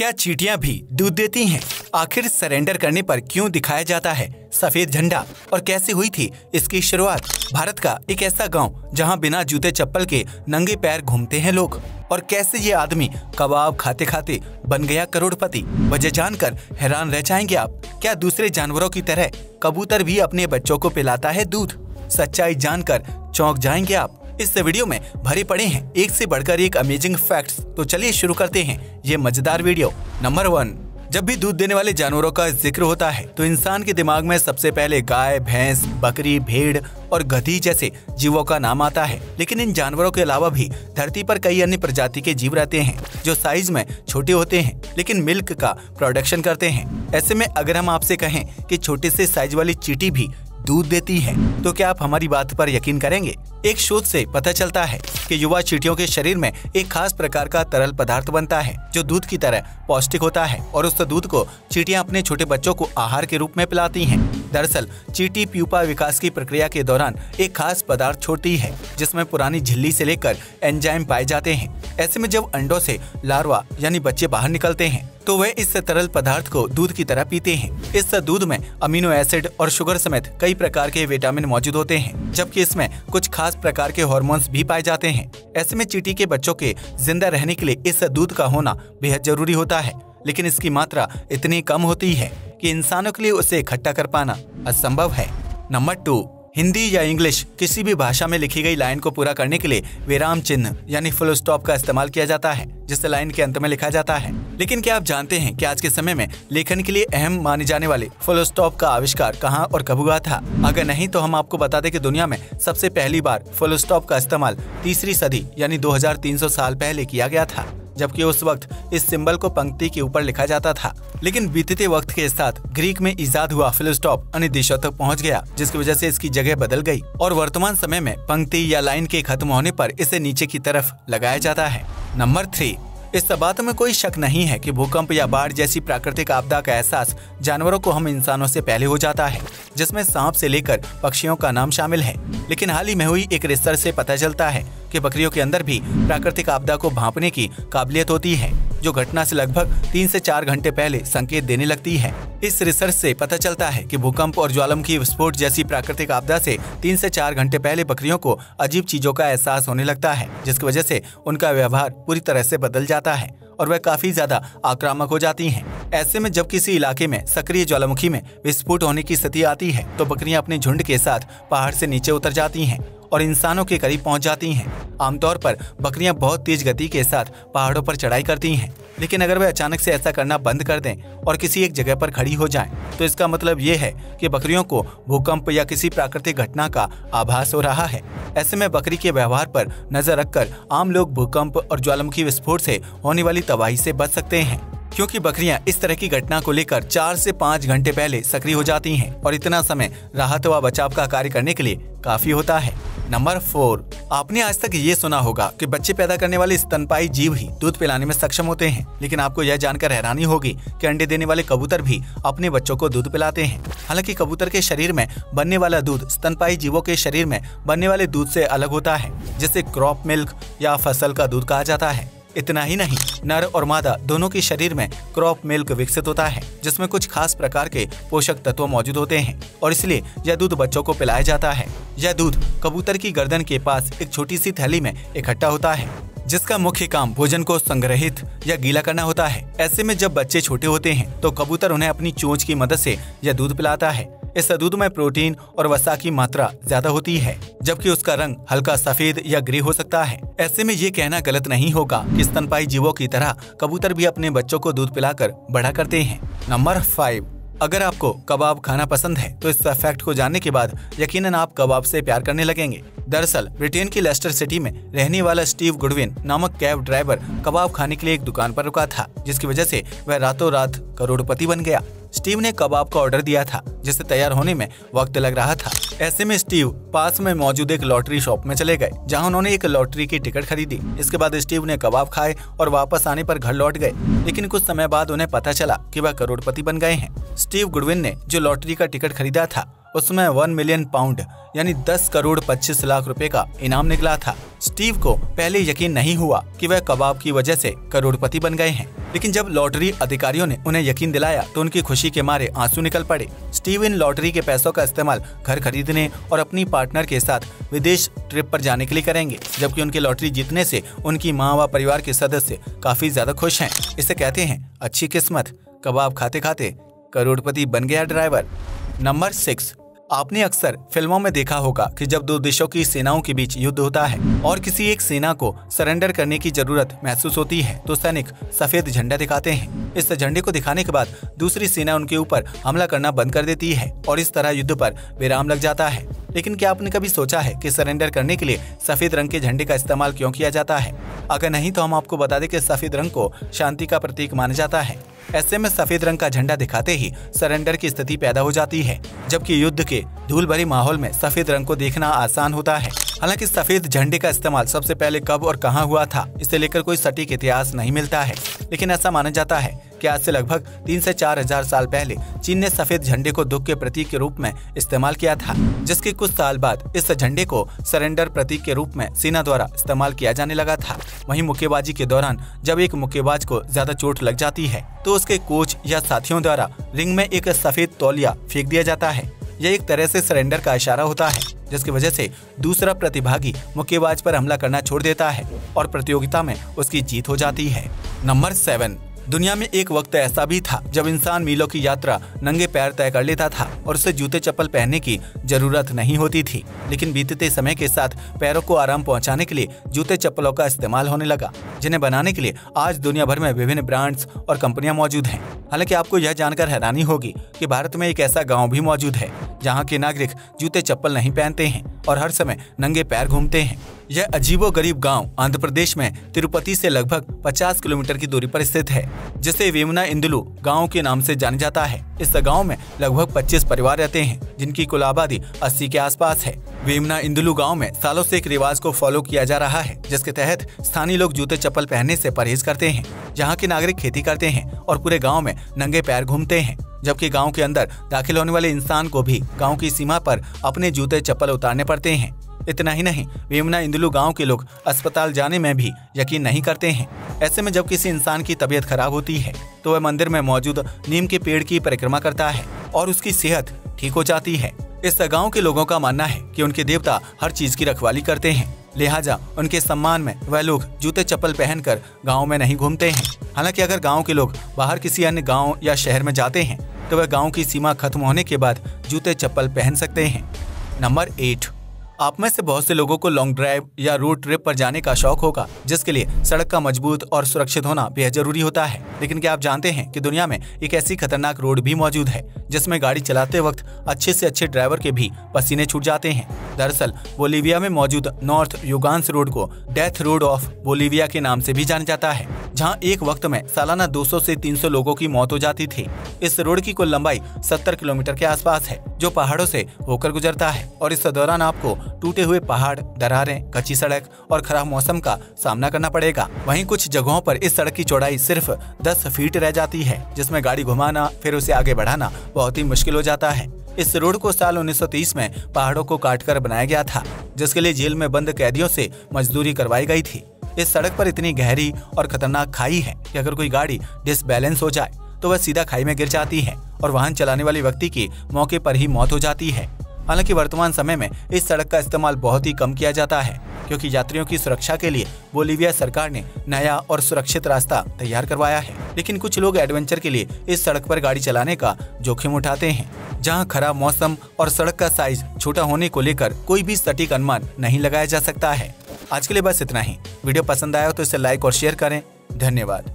क्या चींटियां भी दूध देती हैं? आखिर सरेंडर करने पर क्यों दिखाया जाता है सफेद झंडा और कैसे हुई थी इसकी शुरुआत? भारत का एक ऐसा गांव जहां बिना जूते चप्पल के नंगे पैर घूमते हैं लोग, और कैसे ये आदमी कबाब खाते खाते बन गया करोड़पति। वजह जानकर हैरान रह जाएंगे आप। क्या दूसरे जानवरों की तरह कबूतर भी अपने बच्चों को पिलाता है दूध? सच्चाई जानकर चौंक जाएंगे आप। इस वीडियो में भरे पड़े हैं एक से बढ़कर एक अमेजिंग फैक्ट्स। तो चलिए शुरू करते हैं ये मजेदार वीडियो। नंबर 1, जब भी दूध देने वाले जानवरों का जिक्र होता है तो इंसान के दिमाग में सबसे पहले गाय, भैंस, बकरी, भेड़ और गधी जैसे जीवों का नाम आता है। लेकिन इन जानवरों के अलावा भी धरती पर कई अन्य प्रजाति के जीव रहते हैं जो साइज में छोटे होते हैं लेकिन मिल्क का प्रोडक्शन करते हैं। ऐसे में अगर हम आपसे कहें कि छोटे से साइज वाली चींटी भी दूध देती है तो क्या आप हमारी बात पर यकीन करेंगे? एक शोध से पता चलता है कि युवा चींटियों के शरीर में एक खास प्रकार का तरल पदार्थ बनता है जो दूध की तरह पौष्टिक होता है, और उस दूध को चींटियां अपने छोटे बच्चों को आहार के रूप में पिलाती हैं। दरअसल चींटी प्यूपा विकास की प्रक्रिया के दौरान एक खास पदार्थ छोड़ती है जिसमें पुरानी झिल्ली से लेकर एंजाइम पाए जाते हैं। ऐसे में जब अंडों से लार्वा यानी बच्चे बाहर निकलते हैं तो वे इस तरल पदार्थ को दूध की तरह पीते हैं। इस दूध में अमीनो एसिड और शुगर समेत कई प्रकार के विटामिन मौजूद होते हैं, जबकि इसमें कुछ खास प्रकार के हार्मोन्स भी पाए जाते हैं। ऐसे में चींटी के बच्चों के जिंदा रहने के लिए इस दूध का होना बेहद जरूरी होता है, लेकिन इसकी मात्रा इतनी कम होती है कि इंसानों के लिए उसे इकट्ठा कर पाना असंभव है। नंबर 2, हिंदी या इंग्लिश किसी भी भाषा में लिखी गई लाइन को पूरा करने के लिए विराम चिन्ह यानी फुल स्टॉप का इस्तेमाल किया जाता है, जिससे लाइन के अंत में लिखा जाता है। लेकिन क्या आप जानते हैं कि आज के समय में लेखन के लिए अहम माने जाने वाले फुल स्टॉप का आविष्कार कहां और कब हुआ था? अगर नहीं तो हम आपको बता दें कि दुनिया में सबसे पहली बार फुल स्टॉप का इस्तेमाल 3री सदी यानी 2300 साल पहले किया गया था, जबकि उस वक्त इस सिंबल को पंक्ति के ऊपर लिखा जाता था। लेकिन बीतते वक्त के साथ ग्रीक में इजाद हुआ फुल स्टॉप अन्य देशों तक पहुंच गया, जिसकी वजह से इसकी जगह बदल गई और वर्तमान समय में पंक्ति या लाइन के खत्म होने पर इसे नीचे की तरफ लगाया जाता है। नंबर 3, इस बात में कोई शक नहीं है कि भूकंप या बाढ़ जैसी प्राकृतिक आपदा का एहसास जानवरों को हम इंसानों से पहले हो जाता है, जिसमें सांप से लेकर पक्षियों का नाम शामिल है। लेकिन हाल ही में हुई एक रिसर्च से पता चलता है कि बकरियों के अंदर भी प्राकृतिक आपदा को भांपने की काबिलियत होती है, जो घटना से लगभग 3 से 4 घंटे पहले संकेत देने लगती है। इस रिसर्च से पता चलता है कि भूकंप और ज्वालामुखी विस्फोट जैसी प्राकृतिक आपदा से 3 से 4 घंटे पहले बकरियों को अजीब चीजों का एहसास होने लगता है, जिसकी वजह से उनका व्यवहार पूरी तरह से बदल जाता है और वह काफी ज्यादा आक्रामक हो जाती हैं। ऐसे में जब किसी इलाके में सक्रिय ज्वालामुखी में विस्फोट होने की स्थिति आती है तो बकरियां अपने झुंड के साथ पहाड़ से नीचे उतर जाती हैं और इंसानों के करीब पहुंच जाती हैं। आमतौर पर बकरियां बहुत तेज गति के साथ पहाड़ों पर चढ़ाई करती हैं, लेकिन अगर वे अचानक से ऐसा करना बंद कर दें और किसी एक जगह पर खड़ी हो जाएं, तो इसका मतलब ये है कि बकरियों को भूकंप या किसी प्राकृतिक घटना का आभास हो रहा है। ऐसे में बकरी के व्यवहार पर नजर रखकर आम लोग भूकंप और ज्वालामुखी विस्फोट से होने वाली तबाही से बच सकते हैं, क्योंकि बकरियां इस तरह की घटना को लेकर 4 से 5 घंटे पहले सक्रिय हो जाती हैं और इतना समय राहत व बचाव का कार्य करने के लिए काफी होता है। नंबर 4, आपने आज तक ये सुना होगा कि बच्चे पैदा करने वाले स्तनपायी जीव ही दूध पिलाने में सक्षम होते हैं, लेकिन आपको यह जानकर हैरानी होगी कि अंडे देने वाले कबूतर भी अपने बच्चों को दूध पिलाते हैं। हालांकि कबूतर के शरीर में बनने वाला दूध स्तनपायी जीवों के शरीर में बनने वाले दूध से अलग होता है, जिसे क्रॉप मिल्क या फसल का दूध कहा जाता है। इतना ही नहीं, नर और मादा दोनों के शरीर में क्रॉप मिल्क विकसित होता है, जिसमें कुछ खास प्रकार के पोषक तत्व मौजूद होते हैं और इसलिए यह दूध बच्चों को पिलाया जाता है। यह दूध कबूतर की गर्दन के पास एक छोटी सी थैली में इकट्ठा होता है, जिसका मुख्य काम भोजन को संग्रहित या गीला करना होता है। ऐसे में जब बच्चे छोटे होते हैं तो कबूतर उन्हें अपनी चोंच की मदद से यह दूध पिलाता है। इस दूध में प्रोटीन और वसा की मात्रा ज्यादा होती है, जबकि उसका रंग हल्का सफेद या ग्रे हो सकता है। ऐसे में ये कहना गलत नहीं होगा कि स्तनपायी जीवों की तरह कबूतर भी अपने बच्चों को दूध पिलाकर बड़ा करते हैं। नंबर 5, अगर आपको कबाब खाना पसंद है तो इस फैक्ट को जानने के बाद यकीनन आप कबाब से प्यार करने लगेंगे। दरअसल ब्रिटेन की लेस्टर सिटी में रहने वाला स्टीव गुडविन नामक कैब ड्राइवर कबाब खाने के लिए एक दुकान पर रुका था, जिसकी वजह से वह रातों रात करोड़पति बन गया। स्टीव ने कबाब का ऑर्डर दिया था, जिसे तैयार होने में वक्त लग रहा था। ऐसे में स्टीव पास में मौजूद एक लॉटरी शॉप में चले गए, जहां उन्होंने एक लॉटरी की टिकट खरीदी। इसके बाद स्टीव ने कबाब खाए और वापस आने पर घर लौट गए, लेकिन कुछ समय बाद उन्हें पता चला कि वह करोड़पति बन गए हैं। स्टीव गुडविन ने जो लॉटरी का टिकट खरीदा था उसमें 1 मिलियन पाउंड यानी 10 करोड़ 25 लाख रुपए का इनाम निकला था। स्टीव को पहले यकीन नहीं हुआ कि वह कबाब की वजह से करोड़पति बन गए हैं, लेकिन जब लॉटरी अधिकारियों ने उन्हें यकीन दिलाया तो उनकी खुशी के मारे आंसू निकल पड़े। स्टीव इन लॉटरी के पैसों का इस्तेमाल घर खरीदने और अपनी पार्टनर के साथ विदेश ट्रिप पर जाने के लिए करेंगे, जबकि उनके लॉटरी जीतने से उनकी माँ व परिवार के सदस्य काफी ज्यादा खुश हैं। इसे कहते हैं अच्छी किस्मत। कबाब खाते खाते करोड़पति बन गया ड्राइवर। नंबर 6, आपने अक्सर फिल्मों में देखा होगा कि जब दो देशों की सेनाओं के बीच युद्ध होता है और किसी एक सेना को सरेंडर करने की जरूरत महसूस होती है तो सैनिक सफेद झंडा दिखाते हैं। इस झंडे को दिखाने के बाद दूसरी सेना उनके ऊपर हमला करना बंद कर देती है और इस तरह युद्ध पर विराम लग जाता है। लेकिन क्या आपने कभी सोचा है कि सरेंडर करने के लिए सफेद रंग के झंडे का इस्तेमाल क्यों किया जाता है? अगर नहीं तो हम आपको बता दें कि सफेद रंग को शांति का प्रतीक माना जाता है। ऐसे में सफेद रंग का झंडा दिखाते ही सरेंडर की स्थिति पैदा हो जाती है, जबकि युद्ध के धूल भरे माहौल में सफेद रंग को देखना आसान होता है। हालांकि सफेद झंडे का इस्तेमाल सबसे पहले कब और कहां हुआ था, इसे लेकर कोई सटीक इतिहास नहीं मिलता है, लेकिन ऐसा माना जाता है कि आज से लगभग 3 से 4 हजार साल पहले चीन ने सफेद झंडे को दुख के प्रतीक के रूप में इस्तेमाल किया था, जिसके कुछ साल बाद इस झंडे को सरेंडर प्रतीक के रूप में सेना द्वारा इस्तेमाल किया जाने लगा था। वहीं मुक्केबाजी के दौरान जब एक मुक्केबाज को ज्यादा चोट लग जाती है तो उसके कोच या साथियों द्वारा रिंग में एक सफेद तौलिया फेंक दिया जाता है। यह एक तरह से सरेंडर का इशारा होता है, जिसकी वजह से दूसरा प्रतिभागी मुक्केबाज पर हमला करना छोड़ देता है और प्रतियोगिता में उसकी जीत हो जाती है। नंबर 7, दुनिया में एक वक्त ऐसा भी था जब इंसान मीलों की यात्रा नंगे पैर तय कर लेता था और उसे जूते चप्पल पहनने की जरूरत नहीं होती थी। लेकिन बीतते समय के साथ पैरों को आराम पहुंचाने के लिए जूते चप्पलों का इस्तेमाल होने लगा, जिन्हें बनाने के लिए आज दुनिया भर में विभिन्न ब्रांड्स और कंपनियां मौजूद हैं। हालांकि आपको यह जानकर हैरानी होगी कि भारत में एक ऐसा गाँव भी मौजूद है जहाँ के नागरिक जूते चप्पल नहीं पहनते हैं और हर समय नंगे पैर घूमते हैं। यह अजीबोगरीब गांव आंध्र प्रदेश में तिरुपति से लगभग 50 किलोमीटर की दूरी पर स्थित है, जिसे वेमना इंदुलु गांव के नाम से जाना जाता है। इस गांव में लगभग 25 परिवार रहते हैं, जिनकी कुल आबादी 80 के आसपास है। वेमना इंदुलु गांव में सालों से एक रिवाज को फॉलो किया जा रहा है, जिसके तहत स्थानीय लोग जूते चप्पल पहनने से परहेज करते हैं। यहाँ के नागरिक खेती करते हैं और पूरे गाँव में नंगे पैर घूमते हैं, जबकि गांव के अंदर दाखिल होने वाले इंसान को भी गांव की सीमा पर अपने जूते चप्पल उतारने पड़ते हैं। इतना ही नहीं, वेमना इंदुलु गांव के लोग अस्पताल जाने में भी यकीन नहीं करते हैं। ऐसे में जब किसी इंसान की तबीयत खराब होती है तो वह मंदिर में मौजूद नीम के पेड़ की परिक्रमा करता है और उसकी सेहत ठीक हो जाती है। इस गांव के लोगों का मानना है कि उनके देवता हर चीज की रखवाली करते हैं, लिहाजा उनके सम्मान में वह लोग जूते चप्पल पहनकर गाँव में नहीं घूमते हैं। हालांकि अगर गाँव के लोग बाहर किसी अन्य गाँव या शहर में जाते हैं तो वह गाँव की सीमा खत्म होने के बाद जूते चप्पल पहन सकते हैं। नंबर 8, आप में से बहुत से लोगों को लॉन्ग ड्राइव या रोड ट्रिप पर जाने का शौक होगा, जिसके लिए सड़क का मजबूत और सुरक्षित होना बेहद जरूरी होता है। लेकिन क्या आप जानते हैं कि दुनिया में एक ऐसी खतरनाक रोड भी मौजूद है जिसमें गाड़ी चलाते वक्त अच्छे से अच्छे ड्राइवर के भी पसीने छूट जाते हैं। दरअसल बोलीविया में मौजूद नॉर्थ युगांस रोड को डेथ रोड ऑफ बोलीविया के नाम से भी जाना जाता है, जहाँ एक वक्त में सालाना 200 से 300 लोगों की मौत हो जाती थी। इस रोड की कुल लंबाई 70 किलोमीटर के आसपास है, जो पहाड़ों से होकर गुजरता है और इस दौरान आपको टूटे हुए पहाड़, दरारें, कच्ची सड़क और खराब मौसम का सामना करना पड़ेगा। वहीं कुछ जगहों पर इस सड़क की चौड़ाई सिर्फ 10 फीट रह जाती है, जिसमें गाड़ी घुमाना फिर उसे आगे बढ़ाना बहुत ही मुश्किल हो जाता है। इस रोड को साल 1930 में पहाड़ों को काटकर बनाया गया था, जिसके लिए जेल में बंद कैदियों से मजदूरी करवाई गई थी। इस सड़क पर इतनी गहरी और खतरनाक खाई है कि अगर कोई गाड़ी डिसबैलेंस हो जाए तो वह सीधा खाई में गिर जाती है और वाहन चलाने वाले व्यक्ति की मौके पर ही मौत हो जाती है। हालांकि वर्तमान समय में इस सड़क का इस्तेमाल बहुत ही कम किया जाता है, क्योंकि यात्रियों की सुरक्षा के लिए बोलीविया सरकार ने नया और सुरक्षित रास्ता तैयार करवाया है। लेकिन कुछ लोग एडवेंचर के लिए इस सड़क पर गाड़ी चलाने का जोखिम उठाते हैं, जहां खराब मौसम और सड़क का साइज छोटा होने को लेकर कोई भी सटीक अनुमान नहीं लगाया जा सकता है। आज के लिए बस इतना ही। वीडियो पसंद आया तो इसे लाइक और शेयर करें। धन्यवाद।